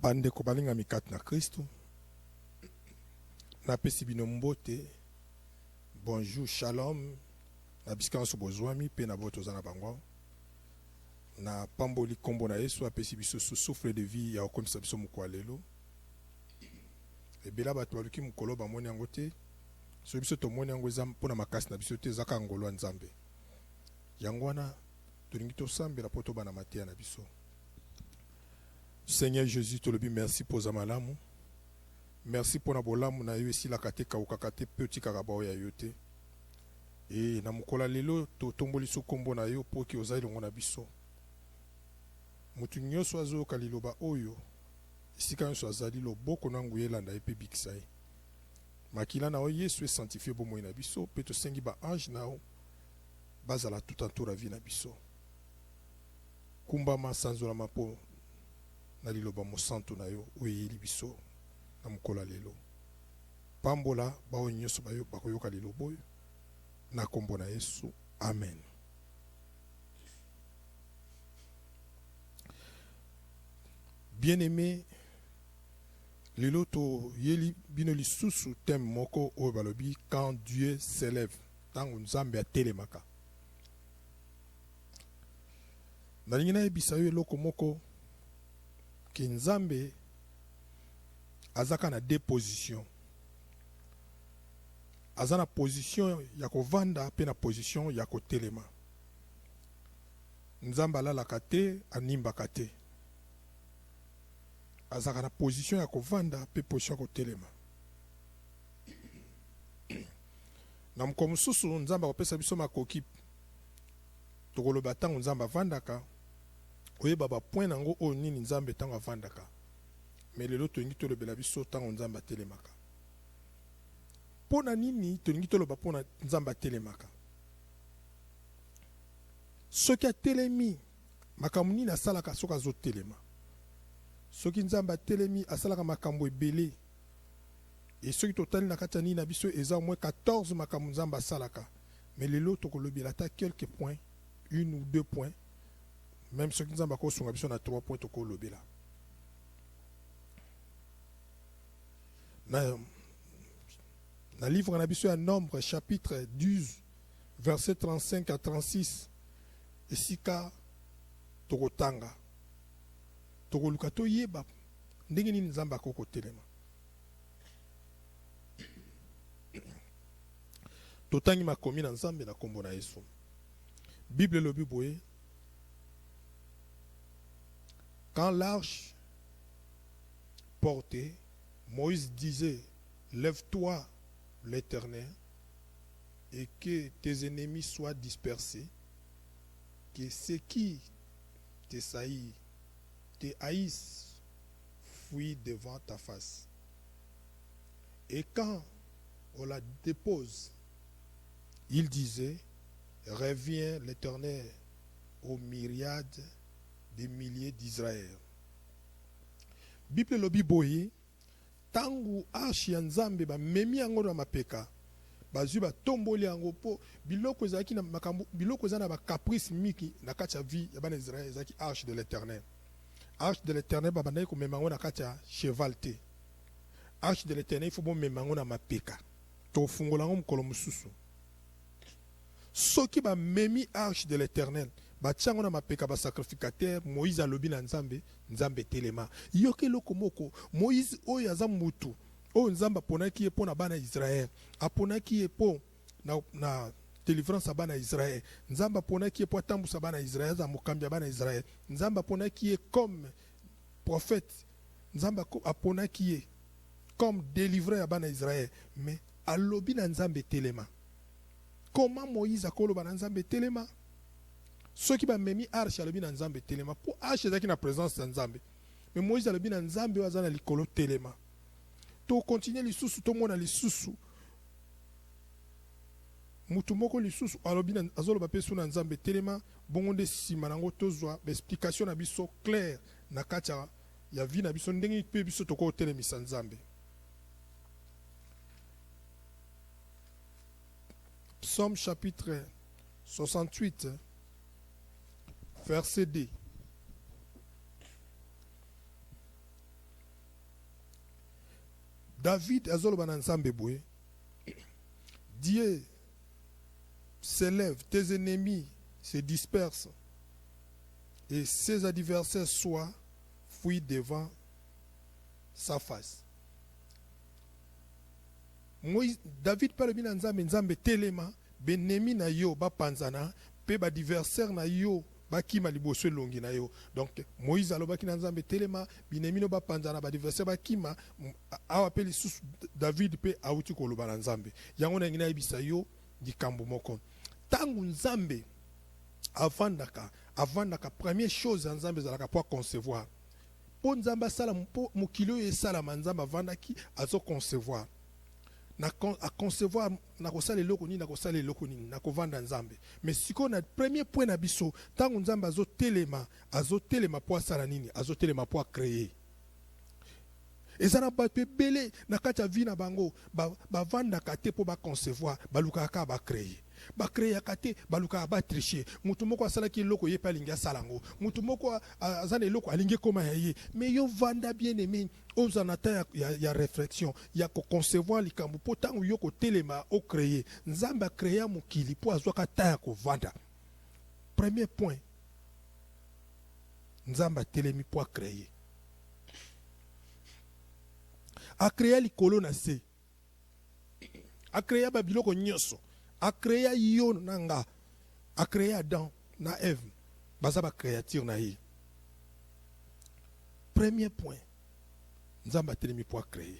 Bande ko balinga mikati na Kristo. Na pesi bino mbote. Bonjour, shalom. Na bisika nso bozwami pe na boto zana bango. Na pamboli kombo na Yesu apesi biso souffle de vie ya okomisa biso mukwa lelo. Ebela bato baluki mukolo bamoni yango te. So biso tomoni yango eza mpona makasi na biso te ezaka ngolo ya Nzambe. Yango wana tolingi tosambela po tobana mateya na biso. Seigneur Jésus, tolobi merci pour zamalamu. Merci pour na bolamu na yo esila kate kaukaka te pe otikaka bao ya yo te. E na mukola lelo totomboli so kombo na yo po ki ozali longo na biso. Mutu nyonso azoyoka liloba oyo esika nyonso azali loboko na nguya elanda ye pe bikisa ye. Makila na o Yesu esantifie bomoi na biso pe tosengi ba ange na o bazala tout entour la vie na biso. Kumbama sanzolama po na liloba mosantu na yo oyeli biso na mukola lelo. Pambola bao nyonso bayo bakoyoka liloba oyo na kombo na Yesu. Amen. Bien-aimé, lelo to yeli bino lisusu thème moko oyo balobi quand Dieu s'élève, tango Nzambe atelemaka. Nalingi nayebisa yo eloko moko ke Nzambe azaka na deux positions. Aza na position ya kovanda pe na position ya kotelema. Nzambe alalaka te animbaka te. Azaka na position ya kovanda pe position ya kotelema. Na moko mosusu Nzambe akopesa biso makoki tokoloba ntango Nzambe avandaka oyeba ba point nango oyo nini Nzambe ntango avandaka. Mais lelo tolingi tolobela biso ntango Nzambe atelemaka. Pona nini tolingi toloba pona Nzambe atelemaka. Soki atelemi makambo nini asalaka soki azotelema. Soki Nzambe atelemi asalaka makambo ebele. Et soki totali na kati ya nini na biso eza au moins 14 makambo Nzambe asalaka. Mais lelo tokolobela ta quelques points, une ou deux points. Même soki Nzambe akosunga biso na 3 points tokolobela. Na livre na biso ya Nombre chapitre 12 verset 35 à 36 esika tokotanga tokoluka toyeba ndenge nini Nzambe akokotelema. Totangi makomi na Nzambe na kombo na Yesu. Bible lobi boye. Quand l'arche portait, Moïse disait, lève-toi, l'Éternel, et que tes ennemis soient dispersés, que ceux qui te haïssent fuient devant ta face. Et quand on la dépose, il disait, reviens l'Éternel aux myriades des milliers d'Israël. Bible lobi boye. Tangu arche ya Nzambe ba memi yango na mapeka bazwi ba tomboli yango po biloko ezaki na makambo biloko ezana ba caprice miki na kati ya vie ya bana Israël ezaki arche de l'Éternel. Arche de l'Éternel ba banayi ko mema yango na kati ya cheval te. Arche de l'Éternel faut bon mema yango na mapeka to fungola yango mukolo mususu. Soki ba memi arche de l'Éternel ba tiango na mapeka ba sacrificateur Moïse alobi na Nzambe Nzambe telema yoke loko moko Moïse oyo aza mutu oyo Nzambe aponaki ye pona bana Israël aponaki ye po na délivrance bana Israël Nzambe aponaki ye po atambusa bana Israël za mokambi bana Israël Nzambe aponaki ye comme prophète Nzambe aponaki ye comme délivreur ya bana Israël mais alobi na Nzambe telema. Comment Moïse akoloba na Nzambe telema? Ceux qui ba memi arche alobi na Nzambe telema pour arche ezaki na présence ya Nzambe. Mais Moïse alobi na Nzambe waza na likolo telema. To continuer lisusu to mona lisusu. Mutu moko lisusu alobi na azoloba pe na Nzambe telema bongo nde sima nango tozwa explication na biso claire na kati ya vie na biso ndenge pe biso toko telemisa Nzambe. Psaume chapitre 68 verset 2. David azoloba na nzambe boye. Dieu s'élève, tes ennemis se dispersent et ses adversaires soient fuis devant sa face. Moïse, David parle bien nzambe nzambe telema benemi na yo ba panzana pe ba adversaire na yo ba kima liboso longi na yo. Donc Moïse alobaki na nzambe telema benemi no ba panzana ba adversaire ba kima awa pe lisusu David pe auti koloba na nzambe. Yango na ngina ibisa yo dikambo moko. Tangu nzambe avandaka première chose nzambe zalaka pour concevoir. Po nzamba sala mokilo e sala manzamba avandaki azo concevoir. Na concevoir na kosala eloko nini na kosala eloko nini na kovanda nzambe. Mais siko na premier point na biso tangu nzamba azo telema po asala nini azo telema po créer. Ezana ba bele na kati ya vie na bango bavandaka te po ba concevoir balukaka ba créer. Ba créer kate baluka ba tricher mutu moko asala ki loko ye pa lingi asala ngo mutu moko azana eloko alingi koma ye mais yo vanda bien aimé ozanata ya réflexion ya ko concevoir likambo po tangu yo ko telema o créer nzamba créer mokili po azwaka ta ya ko vanda. Premier point nzamba telemi po créer a créer likolo na se a créer ba biloko nyoso a créé yo nanga a créé Adam na Ève bazaba créature na ye. Premier point nzamba telemi po créer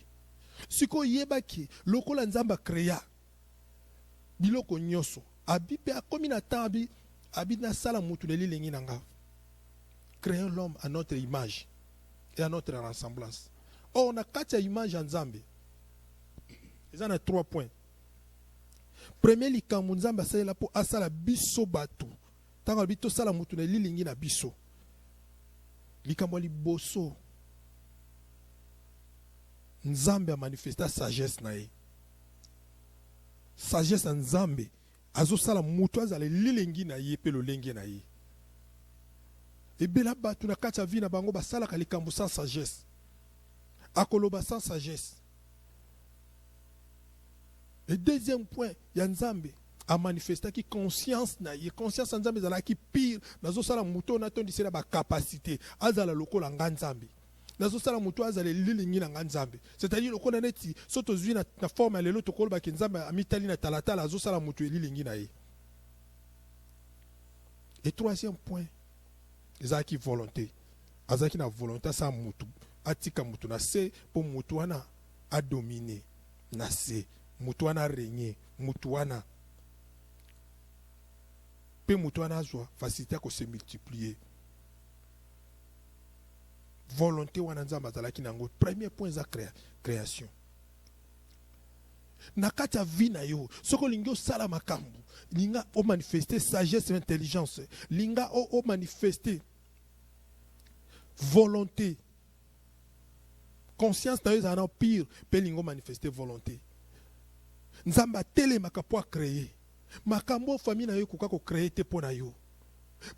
siko yebaki lokola nzamba créa biloko nyoso abipe akomi na tabi abi na sala mutu leli lengi nanga créer l'homme à notre image et à notre ressemblance. Or on a quatre images en nzambe. Ils en ont 3 points. Premier likambo nzamba sala po asala biso batu tango bito sala mutu na lilingi na biso likambo liboso nzambe a manifesta sagesse na ye sagesse na nzambe azo sala mutu azala lilingi na ye pe lolenge na ye ebela batu na kati ya vie na bango basalaka likambo sans sagesse akoloba sans sagesse. Et deuxième point, Yanzambe a manifesté qui conscience na ye conscience nzambe zala ki pire nazo sala muto na tondi sela ba capacité azala lokola nganzambe nazo sala muto azala lilingi na nganzambe c'est-à-dire lokola neti soto zwi na forme lelo to kolba ki nzambe amitali na talatala azo sala muto lilingi na ye. Et troisième point, ezaki volonté azaki na volonté sa mutu atika mutu na se po mutu wana a dominer na se mutuana régner mutuana pe mutuana joie facilité à se multiplier volonté wana nzamba zalaki nango. Premier point za création na kati ya vie na yo soko lingi osala makambo linga o manifester sagesse et intelligence linga o manifester volonté conscience na yo za na pire pe lingo manifester volonté. Nzamba telema ka po créer makambo famille na yo koka ko créer te pona yo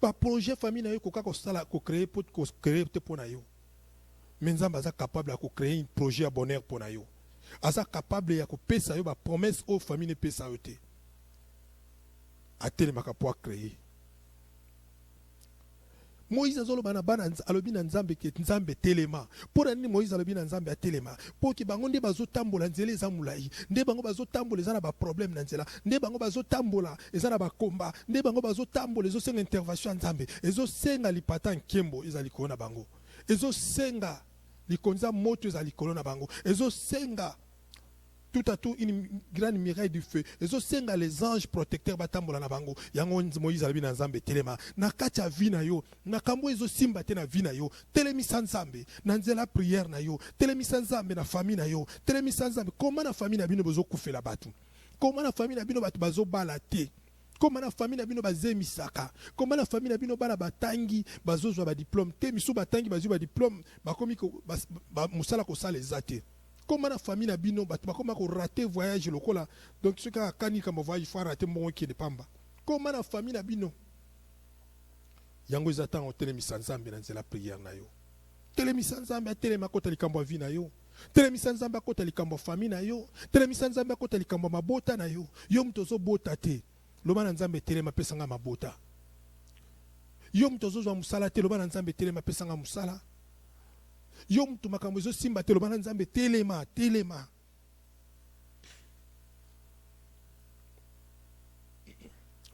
ba projet famille na yo koka ko sala ko créer te pona yo mais nzamba za capable ko créer un projet à bonheur pona yo aza capable ya ko pesa yo ba promesse au famille ne pesa yo te atelema ka po créer. Moïse azoloba na bana alobi na nzambe ke nzambe telema pona nini Moïse alobi na nzambe atelema po ki bango nde bazotambola nzela eza mulai nde bango bazotambola eza na ba problème na nzela nde bango bazotambola eza na ba komba nde bango bazotambola ezosenga intervention nzambe ezosenga lipata nkembo eza likolo na bango ezosenga likonza moto eza likolo na bango ezosenga tout à tout une grande muraille du feu. Et so senga les anges protecteurs batambola na bango. Yango Moïse alabi na nzambe telema. Na kati ya vie na yo. Na kambo ezo simba te na vie na yo. Telemi sa nzambe. Na nzela prière na yo. Telemi sa nzambe na famille na yo. Telemi sa nzambe. Comment na famille na bino bozo kufela batu. Comment na famille na bino batu bazo balate. Comment la famille na bino bazemisaka. Comment la famille na bino bana batangi bazozwa ba diplôme. Te misu batangi bazwa ba diplôme. Bakomi ko musala ko sala ezate. Comment la famille na bino batuma comment ko rater voyage lokola donc ce ka kani kama voyage faut rater mon qui ne pamba comment la famille na bino yango ezata en telemisa nzambe na nzela prière na yo telemisa nzambe atelema kota likambo vi na yo telemisa nzambe akota likambo famille na yo, telemisa nzambe akota likambo mabota na yo. Yo mtozo bota te, loba na nzambe telema pesanga mabota. Yo mtozo zwa musala te, loba na nzambe telema pesanga musala. Yo mtu makambo ezo simba te, loba na nzambe telema.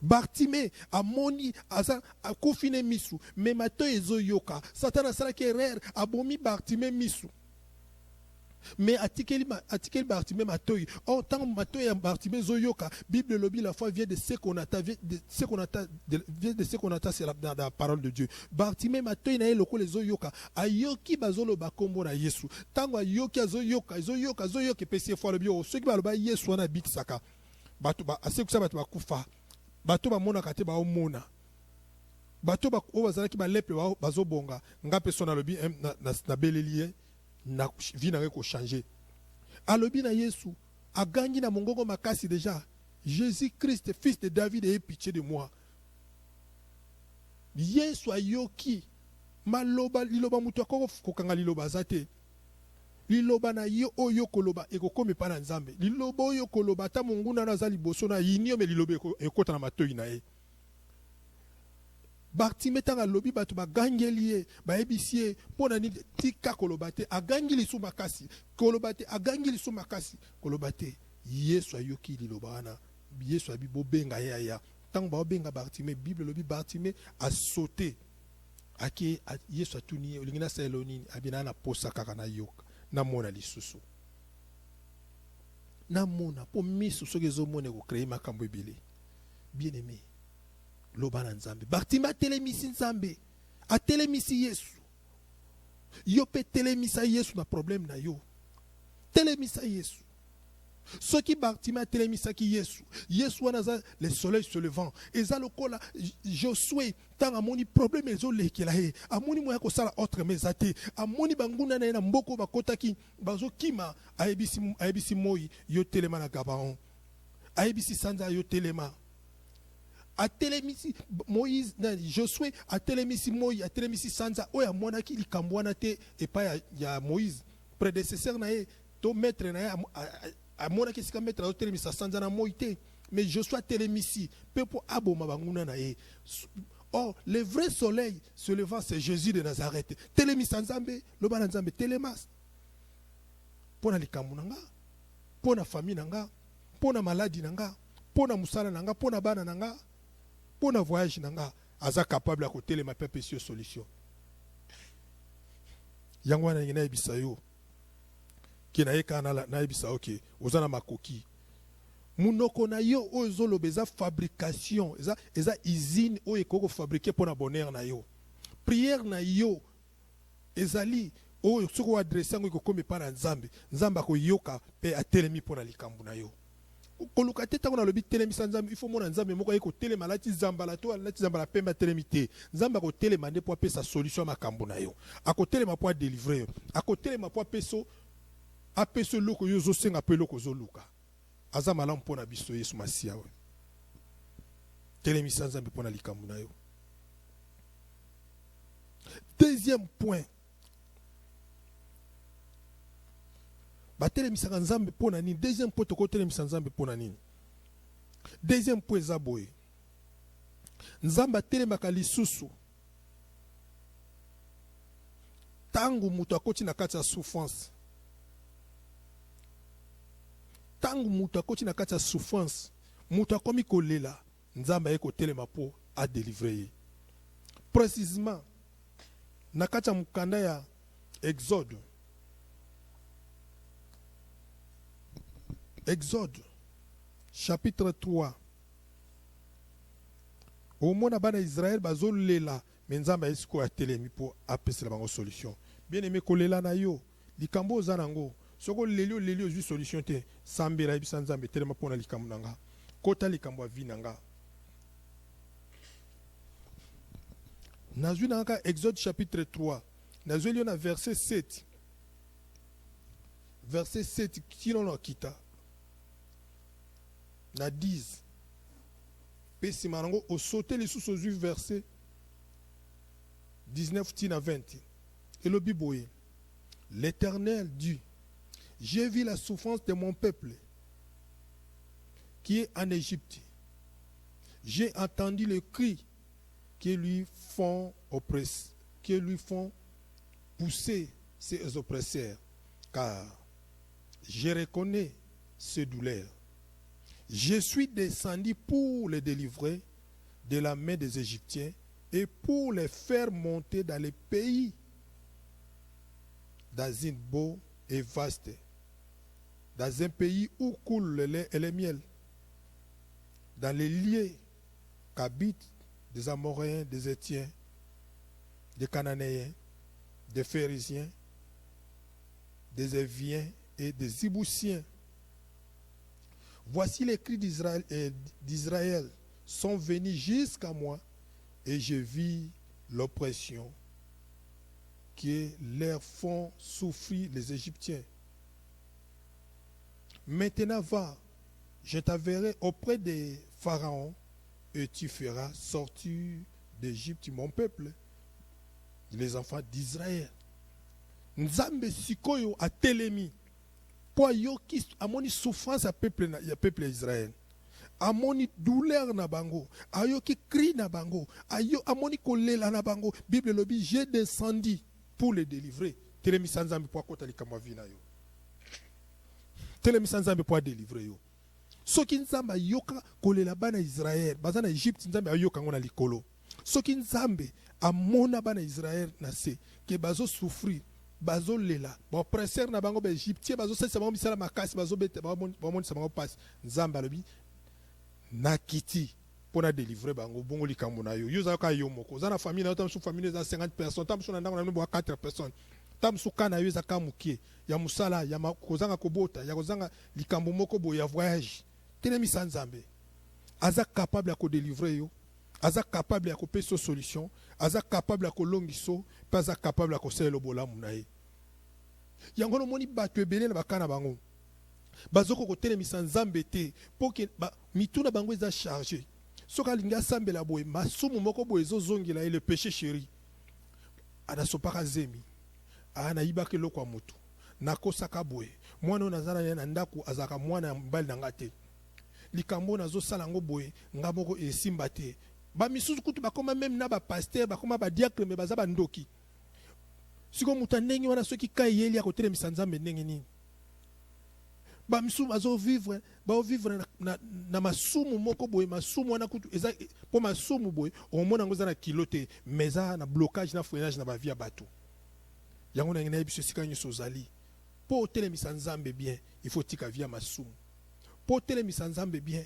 Bartimée amoni aza akufine misu, me mato ezo yoka. Satan asala ki erreur, abomi Bartimée misu. Mais atikeli Bartimée matoi. En tant matoi ya Bartimée zoyoka, Bible lobi la foi vient de ce qu'on attend, vient de ce qu'on attend, c'est la parole de Dieu. Bartimée matoi na eloko les zoyoka, ayoki bazolo bakombo na Yesu. Tango ayoki zoyoka pesi foi le bio, ceux qui ba loba Yesu na bit saka. Bato ba asekusa bato bakufa. Bato ba mona kate ba omona. Bato ba o bazalaki ba leple ba bazobonga, nga persona lobi na belelie. Na vie na ko changer. Alobi na Yesu, a gagné na mongongo makasi déjà. Jésus-Christ, fils de David, ait pitié de moi. Yesu ayoki maloba liloba mutu akoko kokanga liloba zate. Liloba na yo oyo koloba ekokomi pa na nzambe. Liloba oyo koloba ta monguna na za liboso na yinio me liloba ekota na matoi na ye. Bartimée tanga lobi batu ba gangelier ba ebisie pona ni tika kolobate agangili su makasi kolobate agangili su makasi kolobate Yesu ayoki lilobana Yesu abi bobenga ya tanga ba benga Bartimée Bible lobi Bartimée a sauté aki Yesu atuni olingina selonini abina na posa kaka na yoka na mona lisusu na mona po misu sogezo mona ko créer makambo ebele bien aimé. Lobana nzambe. Bartimée atelemisi nzambe. Atelemisi Yesu. Yo pe telemisa Yesu na problème na yo. Telemisa Yesu. Ce qui Bartimée atelemisa ki Yesu. Yesu wana le soleil se levant. Eza lokola Josué tanga moni problème ezo lekela he. Amoni moya ko sala autre mezate. Amoni banguna na mboko bakota ki bazo kima ayebisi moi yo telema na Gabaon. Ayebisi sanza yo telema. A telemisi Moïse Josué a telemisi Moïse a telemisi Sanza oya monaki likambwana te epa ya Moïse prédécesseur na ye to maître na a monaki sika maître a telemisa Sanza na Moïse mais Josué a telemisi pepo aboma banguna na ye. Or le vrai soleil se levant c'est Jésus de Nazareth. Telemisa Nzambe loba na Nzambe telemas pona likambu nanga pona famille nanga pona maladie nanga pona musala nanga pona bana nanga pour un voyage nanga aza capable à côté les ma pepe sur solution yangwana ngina ibisayo kina yeka na ibisayo ke ozana makoki munoko na yo ozolo beza fabrication eza usine o ekoko fabriquer pour na bonheur na yo prière na yo ezali o soko adresser ngo ko pa na nzambe ko yoka pe atelemi pour na likambu na yo. Koluka te tango na lobi telemisa nzambe il faut mona nzambe moko yeko telema lati zambala to lati zambala pemba telemite nzambe ko telema nde po apesa solution makambo na yo ako telema po délivrer yo ako telema po apeso loko yo zo senga pe loko zo luka aza malamu po na biso Yesu Masia we telemisa nzambe po na likambo na yo. Deuxième point batelemisa nzambe pona nini. Deuxième point toko telemisa nzambe pona nini. Deuxième point zaboye nzambe atelemaka lisusu tangu mutu akoti na kati ya souffrance. Tangu mutu akoti na kati ya souffrance mutu akomi kolela nzambe ayeko telema po a délivrer. Précisément na kati ya mukanda ya Exode chapitre 3. Au mona bana Israël bazo lela menzamba esiko ya telemi po apesela bango solution. Bien aimé kolela na yo likambo zanango soko lelio ju solution te sambira ibisa nzambe telema po na likambo nanga kota likambo ya vie nanga. Nazwi nanga Exode chapitre 3 nazwi lio na verset 7 kilo kita na 10 pesi manango au sauter les sous aux verset 19 tina 20 et le biboye l'Éternel dit J'ai vu la souffrance de mon peuple qui est en Égypte. J'ai entendu le cri qui lui font pousser ses oppresseurs, car je reconnais ces douleurs. Je suis descendu pour les délivrer de la main des Égyptiens et pour les faire monter dans les pays d'Azine beau et vaste, dans un pays où coule le lait et le miel, dans les lieux qu'habitent des Amoréens, des Étiens, des Cananéens, des Phérésiens, des Éviens et des Iboussiens. Voici les cris d'Israël sont venus jusqu'à moi et je vis l'oppression qui leur font souffrir les Égyptiens. Maintenant va, je t'enverrai auprès des pharaons et tu feras sortir d'Égypte mon peuple, les enfants d'Israël. Nzambe sikoyo a telemi po yoki amoni souffrance à peuple Israël. Amoni douleur na bango, ayoki cri na bango, amoni kolela na bango. Bible lobi j'ai descendu pour les délivrer. Telemi sanzambe po akota likamwa vina yo. Telemi sanzambe po délivrer yo. Soki nzambe yoka kolela bana Israël, bazana Égypte nzambe ayoka ngona likolo. Soki nzambe amona bana Israël na se ke bazo souffrir, bazo lela, ba oppresseur na bango ba Égyptien bazo sesa bango misala makasi bazo bete ba moni sa bango passe. Nzambe alobi nakiti pona délivrer bango bongo likambo na yo. Yo zaka yo moko. Zana famille na tam su famille za 50 personnes, tam su na ndanga na bo 4 personnes. Tam su kana yo zaka mukie, ya musala, ya kozanga kobota, ya kozanga likambo moko bo ya voyage. Telemi sanzambe. Aza capable à délivrer yo. Aza capable à couper sa solution, aza capable à kolongiso, pas aza capable à koser le bola munaye. Yangono moni batu ebele na bakana bango. Bazoko ko telemisa nzambe te pour que mituna bango eza chargé. Soka linga sambela boye masumu moko boye zozongela le péché chéri. Ada sopaka zemi. Ana ibake lokwa mutu. Nakosaka boye. Mwana nazana ya ndako azaka mwana mbali na ngate. Likambo nazo salango boye ngamoko esimba te. Ba misusu kutu bakoma même na ba pasteur bakoma ba diacre me baza ba ndoki. Siko mutanengi wana soki kayeli akotere misanzambe ndenge nini. Ba misusu bazo vivre na masumu moko boye masumu wana kutu eza po masumu boye omona ngoza na kilote meza na blocage na freinage na ba via bateau. Yango na ngena biso sika nyoso zali. Po tele misanzambe bien, il faut tika via masumu. Po tele misanzambe bien,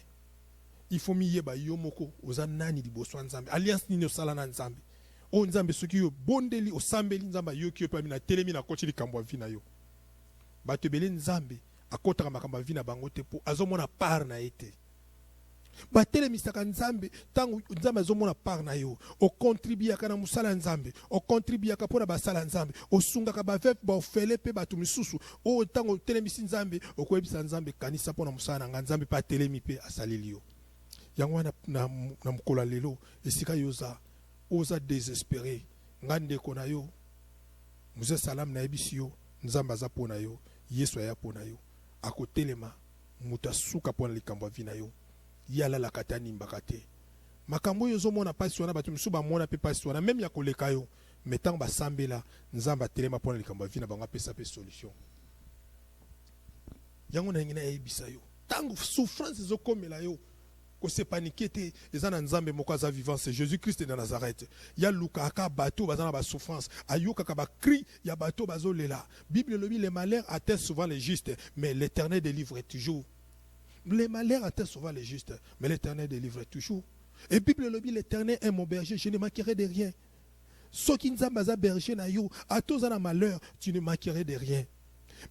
il faut miyeba yo moko oza nani liboso nzambe alliance nini osala na nzambe o nzambe soki yo bondeli osambeli nzamba yo ki yo pa mina telemi na kochi likambo ya vina yo bato ebele nzambe akotaka makambo ya vina bango te po azomona part na ete batelemisaka nzambe tango nzambe azomona part na yo okontribuaka na musala nzambe okontribuaka mpona basala nzambe osungaka baveve baofele mpe bato misusu oyo tango otelemisi nzambe okoyebisa nzambe kanisa mpona mosala na nga nzambe mpe atelemi mpe asaleli yo. Yango na mkola lelo esika yoza oza désespéré ngande kona yo muze salam na ebisi yo nzamba za pona yo Yesu ya pona yo akotelema muta suka pona likambo vina yo yala la katani mbakate makambo yo zo mona pasi wana batu msuba mona pe pasi wana même ya koleka yo metang ba sambela nzamba telema pona likambo vina banga pesa pe solution. Yango na ngina ebisa yo tango souffrance zo komela yo ko se paniquer te ezana nzambe moko aza vivant c'est Jésus-Christ de Nazareth. Ya luka aka bateau bazana ba souffrance ayoka ka ba cri ya bateau bazolela. Bible lobi les malheurs attestent souvent les justes mais l'Éternel délivre toujours. Les malheurs attestent souvent les justes mais l'Éternel délivre toujours. Et Bible lobi l'Éternel est mon berger, je ne manquerai de rien. Soki nzamba za berger na yo atozana malheur, tu ne manquerai de rien.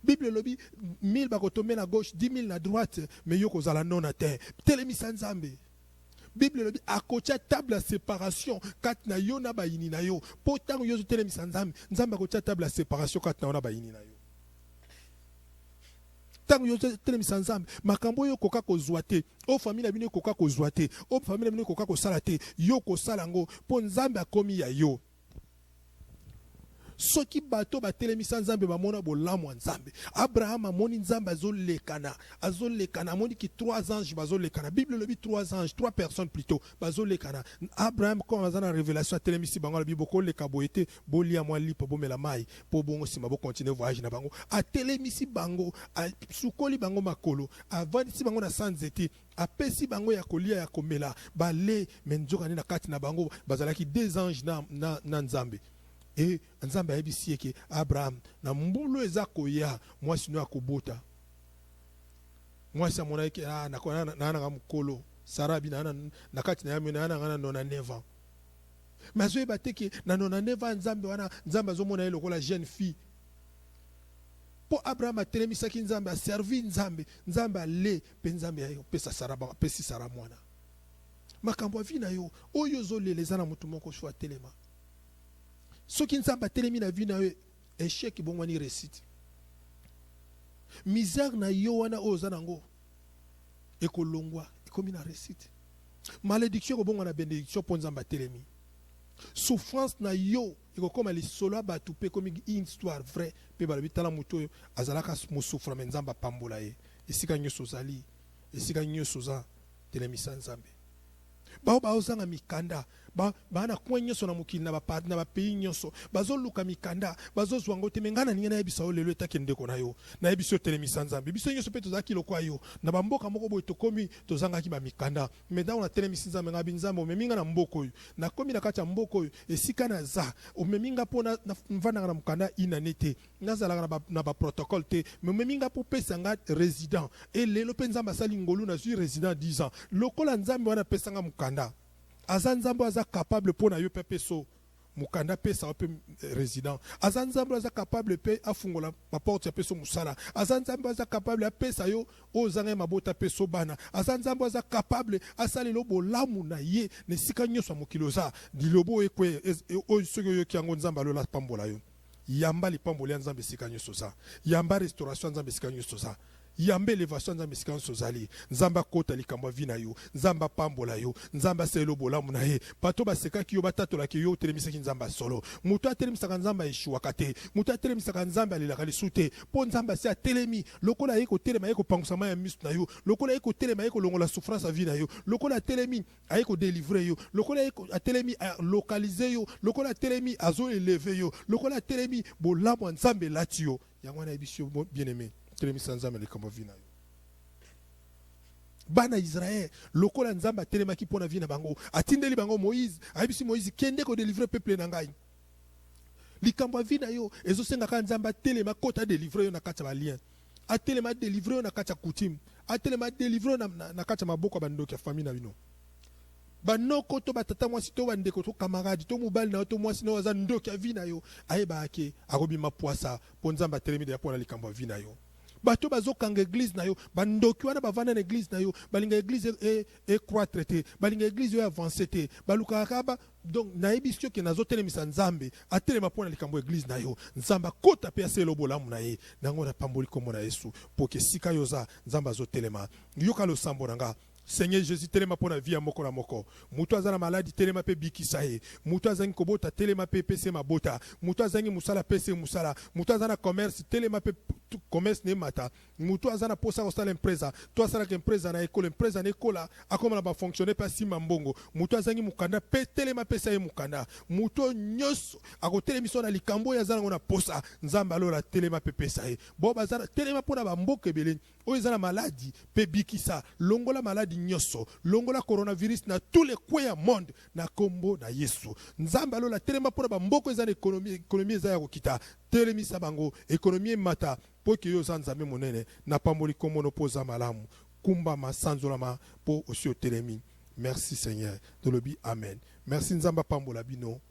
Bible lobi 1000 bakotombe na gauche 10 000 na droite mais yo kozala non na terre telemisa nzambe. Bible lobi akotia table à séparation kat na yo na bayini na yo po tango yo telemisa nzambe nzambe akotia table à séparation kat na yo na bayini na yo tango yo telemisa nzambe makambo yo koka kozwa te o famille na bino koka kozwa te o famille na bino koka kosala te yo kosala ngo po nzambe akomi ya yo. soki bato batelemisa nzambe bamona bolamu ya nzambe. Abraham amoni nzambe azolekana amoni ki 3 anges bazolekana. Bible lobi 3 anges, 3 personnes plutôt bazolekana. Abraham comme azana révélation atelemisi bango la Bible ko leka boyete bolia mwa lipo bomela mai po bongo sima bo continuer voyage na bango. Atelemisi bango sukoli bango makolo avandisi bango na sanzete apesi bango ya kolia ya komela bale menjokani na kati na bango bazalaki 2 anges na nzambe. Et nzambe ayebisi eke Abraham na mbulu eza koya mwasi no akobota. Mwasi amona eke na mukolo Sarabi na kati na yami na nona 9 ans. Mais zo bateke na nona 9 ans nzambe azomona ye lokola jeune fille. Po Abraham atelemisaki nzambe a servi nzambe ale pe nzambe ayo pesa Saraba pesi Sara mwana. Makambo vi na yo oyo zo leleza na mutu moko shwa telema. Soki nzambe atelemi na vi na yo échec bongwani réussite. Misère na yo wana oza nango ekolongwa ekomi na réussite. Malédiction ko bongwana bénédiction po nzambe atelemi. Souffrance na yo ekokoma lisolo batu pe komi une histoire vraie pe balobi tala mutu azalaka mo souffra mais nzambe pambola ye. Esika nyoso zali esika nyoso za telemisa nzambe. Bao baozanga mikanda bana kwa nyoso na mukili na ba pays nyoso bazoluka mikanda bazozwa ngo te mengana ninga na yebisa o lelo etake ndeko na yo na yebiso telemisa nzambe biso nyoso pe tozaki lokwa yo na bamboka moko boy tokomi tozanga ki ba mikanda mais on a telemisa nzambe ngabi nzambe omeminga na mboko yo na komi na kati ya mboko yo esika na za omeminga po na mvana na mukanda inanete nazala na ba protocole te omeminga po pesa nga résident et lelo pe nzambe sali ngolu na suis résident 10 ans lokola nzambe wana pesa nga mukanda azanzambo aza capable pour na yo pepe so mukanda pesa pe résident azanzambo aza capable pe afungola ma porte ya peso musala azanzambo aza capable a pesa yo ozanga mabota peso bana azanzambo aza capable asali lo bolamu na ye ne sika nyoso mokiloza dilobo ekwe o soyo yo kiango nzamba lo la pambola yo yamba li pambola nzambe sika nyoso za yamba restauration nzambe sika nyoso za yambe elevation nzambe sika sozali nzamba kota likambo vina yo nzamba pambola yo nzamba selo bolamu na ye bato basekaki yo batatolaki yo telemisaki nzamba solo mutu atelemisaka nzamba eshuwaka te mutu atelemisaka nzambe alelaka lisu te mpo nzamba si atelemi lokola ye kotelema ye kopangusama ya misu na yo lokola ye kotelema ye kolongola souffrance ya vi na yo lokola atelemi aye kodélivre yo lokola ye atelemi alokalize yo lokola atelemi azoeleve yo lokola atelemi bolamu ya nzambe elati yo yango wana yebiso bien aimé telemisa nzambe likambo vi na yo bana Israël lokola nzambe atelemaki mpona vi na bango atindeli bango Moïse ayebisi Moïse kende kodélivre peuple na ngai likambo vi na yo ezosengaka nzambe atelema kota délivre yo na kati ya balien atelema délivre yo na kati ya coutume atelema délivre yo na kati ya maboko ya bandoki ya famille na bino banoko to batata mwasi to bandeko to camarade to mobali na to mwasi na waza ndoki ya vi na yo ayeba ake akobima poasa mpo nzambe atelemi de mpona likambo ya vi na yo bato bazokanga église na yo bandoki wana bavanda na église na yo balinga église croître te balinga église yo avancer te balukaka ba donc nayebi sio ke nazotelemisa nzambe atelema mpona likambo église na yo nzambe akota mpe aselo bolamu na ye nango na pamboli kombo na Yesu po ke sika yo za nzambe azotelema yoka losambo na nga Seigneur Jésus telema pona via moko na moko mutu azana maladi telema pe bikisa ye mutu azangi kobota telema pe pese mabota mutu azangi musala pese musala mutu azana commerce telema pe commerce ne mata mutu azana posa kosala empresa to asala ke empresa na ekola akoma na ba fonctionner pa sima mbongo mutu azangi mukanda pe telema pesa ye mukanda mutu nyos akotelemiso na likambo ya zana ngona posa nzamba alola telema pe pesa ye bo bazana telema pona ba mboke beleni o ezana maladi pe bikisa longola maladi nyoso longola coronavirus na tous les coins ya monde na kombo na Yesu nzamba alola telema pona ba mboko ezana économie za ya kokita telemisa bango économie mata po ke yo nzambe monene na pamboli komono poza malamu kumba masanzolama po osio telemi merci Seigneur tolobi amen merci nzamba pambola bino